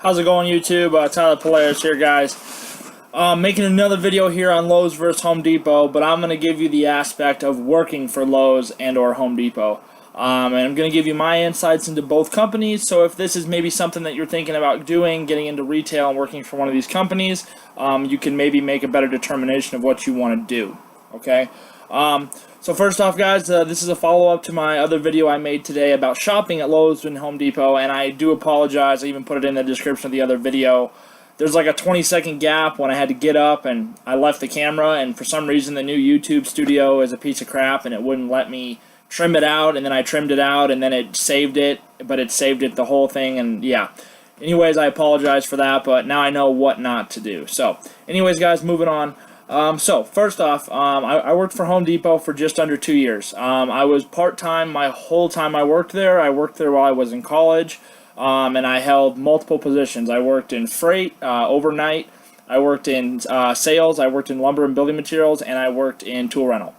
How's it going, YouTube? Tyler Polaris here, guys. Making another video here on Lowe's versus Home Depot, but I'm going to give you the aspect of working for Lowe's and or Home Depot. And I'm going to give you my insights into both companies, so if this is maybe something that you're thinking about doing, getting into retail and working for one of these companies, you can maybe make a better determination of what you want to do, okay? So first off, guys, this is a follow-up to my other video I made today about shopping at Lowe's and Home Depot, and I do apologize. I even put it in the description of the other video. There's like a 20-second gap when I had to get up and I left the camera, and for some reason the new YouTube studio is a piece of crap and it wouldn't let me trim it out, and then I trimmed it out and then it saved it, but it saved it the whole thing, and yeah. Anyways, I apologize for that, but now I know what not to do. So, anyways, guys, moving on. So, first off, I worked for Home Depot for just under 2 years. I was part-time my whole time I worked there. I worked there while I was in college, and I held multiple positions. I worked in freight, overnight. I worked in sales. I worked in lumber and building materials, and I worked in tool rental.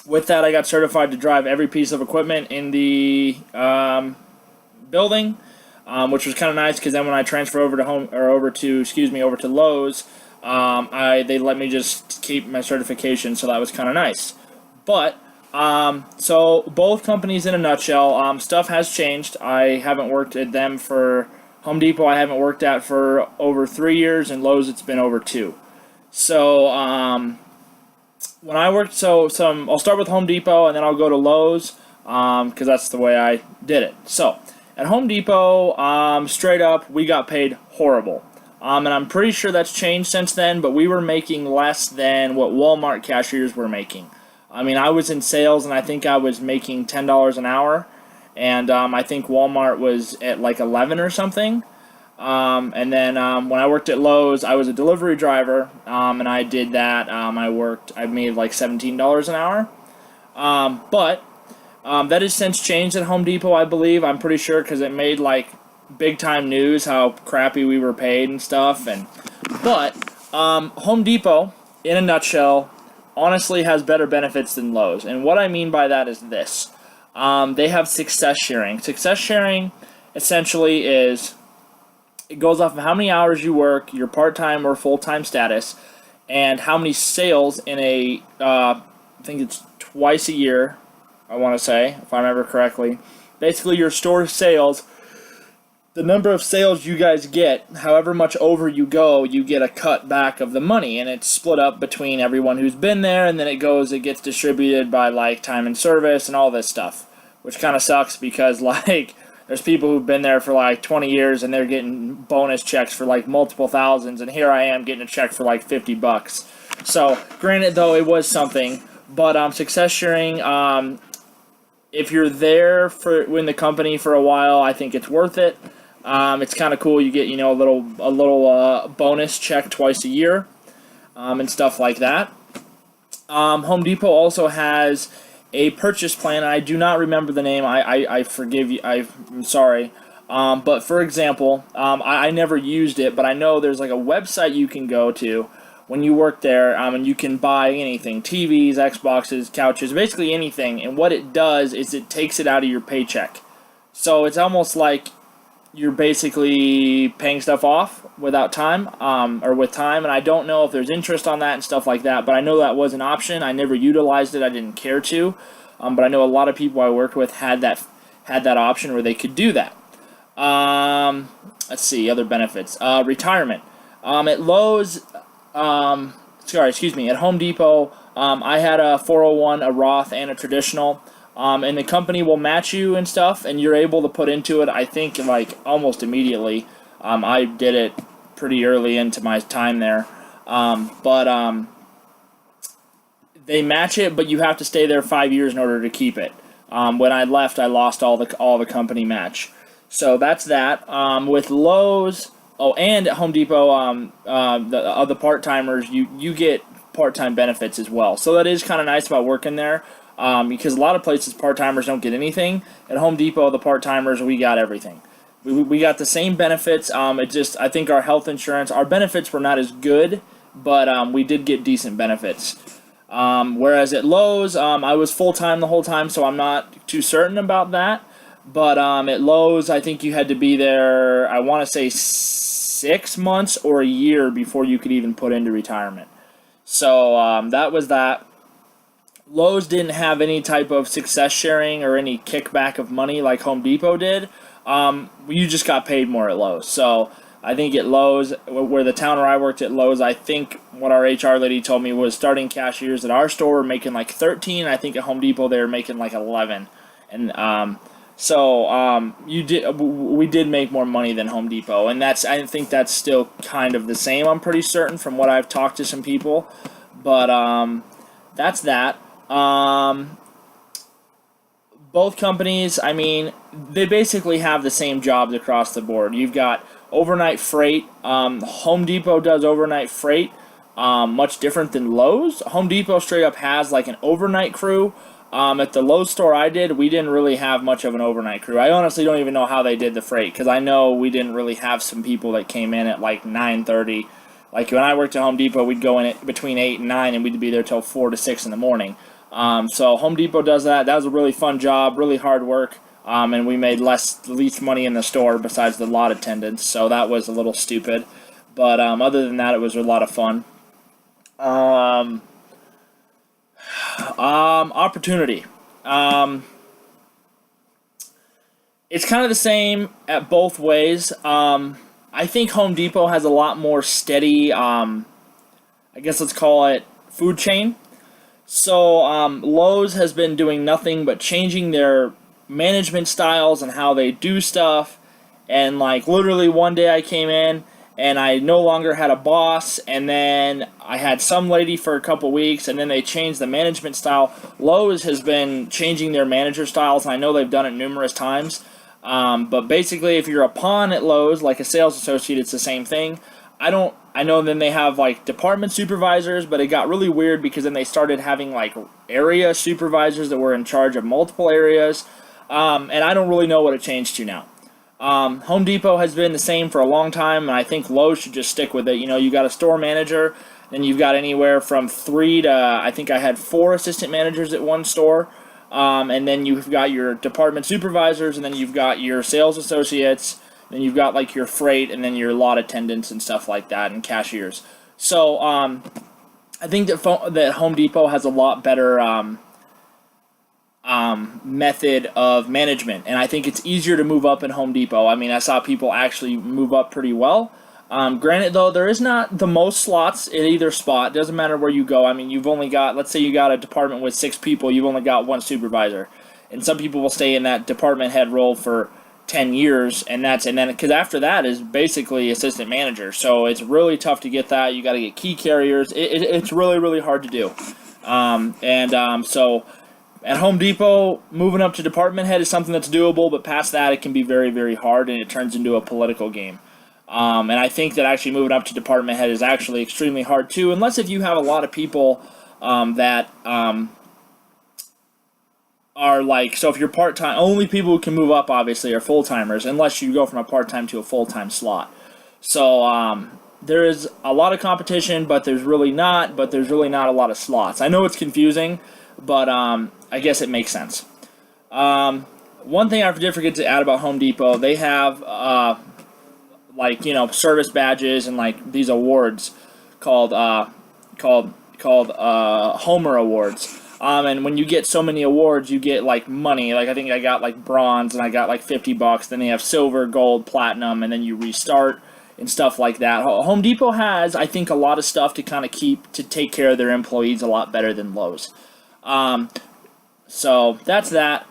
With that, I got certified to drive every piece of equipment in the building, which was kind of nice because then when I transferred over to over to Lowe's, they let me just keep my certification, so that was kind of nice. But so both companies in a nutshell, stuff has changed. I haven't worked at them for Home Depot. I haven't worked at for over 3 years, and Lowe's it's been over 2. So when I worked, I'll start with Home Depot and then I'll go to Lowe's because that's the way I did it. So at Home Depot, straight up, we got paid horrible. And I'm pretty sure that's changed since then, but we were making less than what Walmart cashiers were making. I mean, I was in sales, and I think I was making $10 an hour, and I think Walmart was at like 11 or something. And then when I worked at Lowe's, I was a delivery driver, and I did that. I made like $17 an hour. But that has since changed at Home Depot, I believe. I'm pretty sure because it made like big time news how crappy we were paid and stuff. But Home Depot, in a nutshell, honestly has better benefits than Lowe's. And what I mean by that is this. They have success sharing. Success sharing essentially is, it goes off of how many hours you work, your part-time or full-time status, and how many sales in I think it's twice a year, I want to say, if I remember correctly. Basically, your store sales, the number of sales you guys get, however much over you go, you get a cut back of the money, and it's split up between everyone who's been there, and then it gets distributed by like time and service and all this stuff, which kind of sucks because like there's people who've been there for like 20 years and they're getting bonus checks for like multiple thousands, and here I am getting a check for like $50. So granted, though, it was something, but success sharing, if you're there in the company for a while, I think it's worth it. It's kind of cool. You get, a little bonus check twice a year, and stuff like that. Home Depot also has a purchase plan. I do not remember the name. I forgive you. I'm sorry. But for example, I never used it, but I know there's like a website you can go to when you work there, and you can buy anything: TVs, Xboxes, couches, basically anything. And what it does is it takes it out of your paycheck. So it's almost like you're basically paying stuff off without time, or with time, and I don't know if there's interest on that and stuff like that, but I know that was an option. I never utilized it. I didn't care to, but I know a lot of people I worked with had that option where they could do that. Let's see, other benefits. Retirement. At Lowe's, at Home Depot, I had a 401, a Roth, and a traditional. And the company will match you and stuff, and you're able to put into it, I think, like almost immediately. I did it pretty early into my time there. But they match it, but you have to stay there 5 years in order to keep it. When I left, I lost all the company match. So that's that. With Lowe's, and at Home Depot, the part-timers, you get part-time benefits as well. So that is kind of nice about working there. Because a lot of places part-timers don't get anything. At Home Depot, the part-timers, we got everything. We got the same benefits. I think our health insurance, our benefits were not as good, but we did get decent benefits. Whereas at Lowe's, I was full-time the whole time, so I'm not too certain about that. But at Lowe's, I think you had to be there, I want to say 6 months or a year before you could even put into retirement. So that was that. Lowe's didn't have any type of success sharing or any kickback of money like Home Depot did. You just got paid more at Lowe's. So I think at Lowe's, where the town where I worked at Lowe's, I think what our HR lady told me was starting cashiers at our store were making like 13. I think at Home Depot they were making like 11. And we did make more money than Home Depot, and I think that's still kind of the same. I'm pretty certain from what I've talked to some people, but that's that. Both companies, I mean, they basically have the same jobs across the board. You've got overnight freight. Home Depot does overnight freight, much different than Lowe's. Home Depot straight up has like an overnight crew. At the Lowe's store I did, we didn't really have much of an overnight crew. I honestly don't even know how they did the freight, because I know we didn't really have some people that came in at like 9:30. Like when I worked at Home Depot, we'd go in at between 8 and 9, and we'd be there till 4 to 6 in the morning. So Home Depot does that. That was a really fun job, really hard work, and we made least money in the store besides the lot attendants. So that was a little stupid, but other than that, it was a lot of fun. Opportunity. It's kind of the same at both ways. I think Home Depot has a lot more steady, I guess let's call it food chain. So Lowe's has been doing nothing but changing their management styles and how they do stuff. And like literally one day I came in and I no longer had a boss, and then I had some lady for a couple weeks, and then they changed the management style. Lowe's has been changing their manager styles, and I know they've done it numerous times. But basically, if you're a pawn at Lowe's, like a sales associate, it's the same thing. I know then they have like department supervisors, but it got really weird because then they started having like area supervisors that were in charge of multiple areas. And I don't really know what it changed to now. Home Depot has been the same for a long time, and I think Lowe's should just stick with it. You know, you got a store manager, then you've got anywhere from 3 to, I think I had 4 assistant managers at one store, and then you've got your department supervisors, and then you've got your sales associates, then you've got like your freight, and then your lot attendants and stuff like that, and cashiers. So I think that Home Depot has a lot better method of management, and I think it's easier to move up in Home Depot. I mean, I saw people actually move up pretty well. Granted, though, there is not the most slots at either spot. Doesn't matter where you go. I mean, you've only got, let's say you got a department with 6 people, you've only got 1 supervisor, and some people will stay in that department head role for 10 years, and then because after that is basically assistant manager. So it's really tough to get that. You got to get key carriers. It's really, really hard to do. So at Home Depot, moving up to department head is something that's doable, but past that, it can be very, very hard, and it turns into a political game. And I think that actually moving up to department head is actually extremely hard too, unless if you have a lot of people that are like, so if you're part-time, only people who can move up obviously are full-timers, unless you go from a part-time to a full-time slot. So there is a lot of competition, but there's really not a lot of slots. I know it's confusing, but I guess it makes sense. One thing I did forget to add about Home Depot, they have like, you know, service badges and like these awards called Homer Awards. And when you get so many awards, you get like money. Like I think I got like bronze and I got like $50. Then they have silver, gold, platinum, and then you restart and stuff like that. Home Depot has, I think, a lot of stuff to kind of take care of their employees a lot better than Lowe's. So that's that.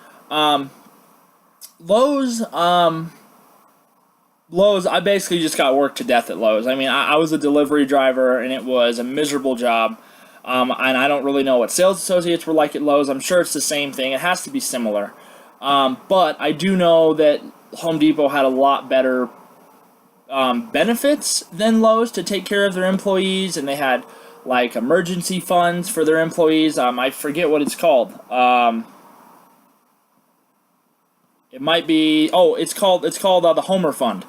Lowe's, I basically just got worked to death at Lowe's. I mean, I was a delivery driver, and it was a miserable job. And I don't really know what sales associates were like at Lowe's. I'm sure it's the same thing. It has to be similar. But I do know that Home Depot had a lot better benefits than Lowe's to take care of their employees, and they had like emergency funds for their employees. I forget what it's called. It might be, it's called the Homer Fund.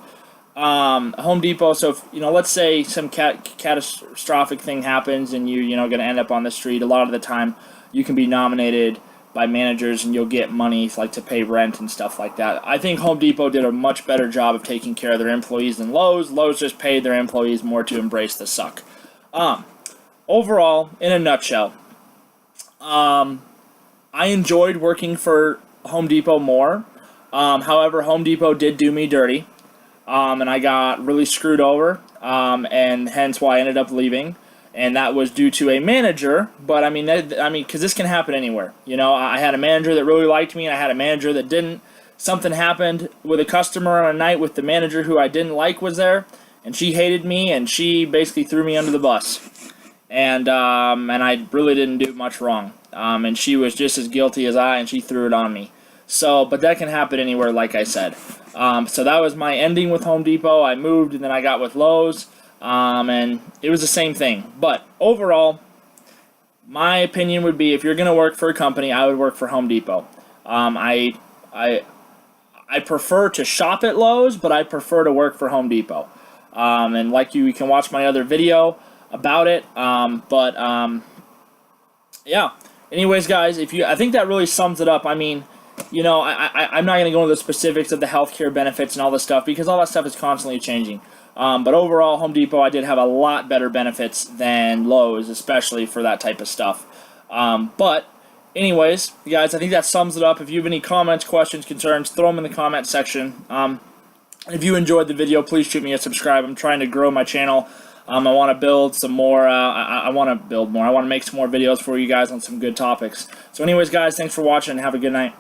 Home Depot, so if, let's say some catastrophic thing happens and you're going to end up on the street, a lot of the time you can be nominated by managers, and you'll get money like to pay rent and stuff like that. I think Home Depot did a much better job of taking care of their employees than Lowe's. Lowe's just paid their employees more to embrace the suck. Overall, in a nutshell, I enjoyed working for Home Depot more. However, Home Depot did do me dirty, and I got really screwed over, and hence why I ended up leaving. And that was due to a manager, but I mean, because this can happen anywhere. You know, I had a manager that really liked me, and I had a manager that didn't. Something happened with a customer on a night with the manager who I didn't like was there, and she hated me, and she basically threw me under the bus. And I really didn't do much wrong. And she was just as guilty as I, and she threw it on me. So, but that can happen anywhere, like I said. So that was my ending with Home Depot. I moved, and then I got with Lowe's. And it was the same thing. But overall, my opinion would be if you're going to work for a company, I would work for Home Depot. I prefer to shop at Lowe's, but I prefer to work for Home Depot. And like you can watch my other video about it. Yeah. Anyways, guys, I think that really sums it up. I mean, you know, I'm not going to go into the specifics of the healthcare benefits and all this stuff because all that stuff is constantly changing. But overall, Home Depot, I did have a lot better benefits than Lowe's, especially for that type of stuff. But anyways, guys, I think that sums it up. If you have any comments, questions, concerns, throw them in the comment section. If you enjoyed the video, please shoot me a subscribe. I'm trying to grow my channel. I want to build some more. I want to build more. I want to make some more videos for you guys on some good topics. So anyways, guys, thanks for watching. Have a good night.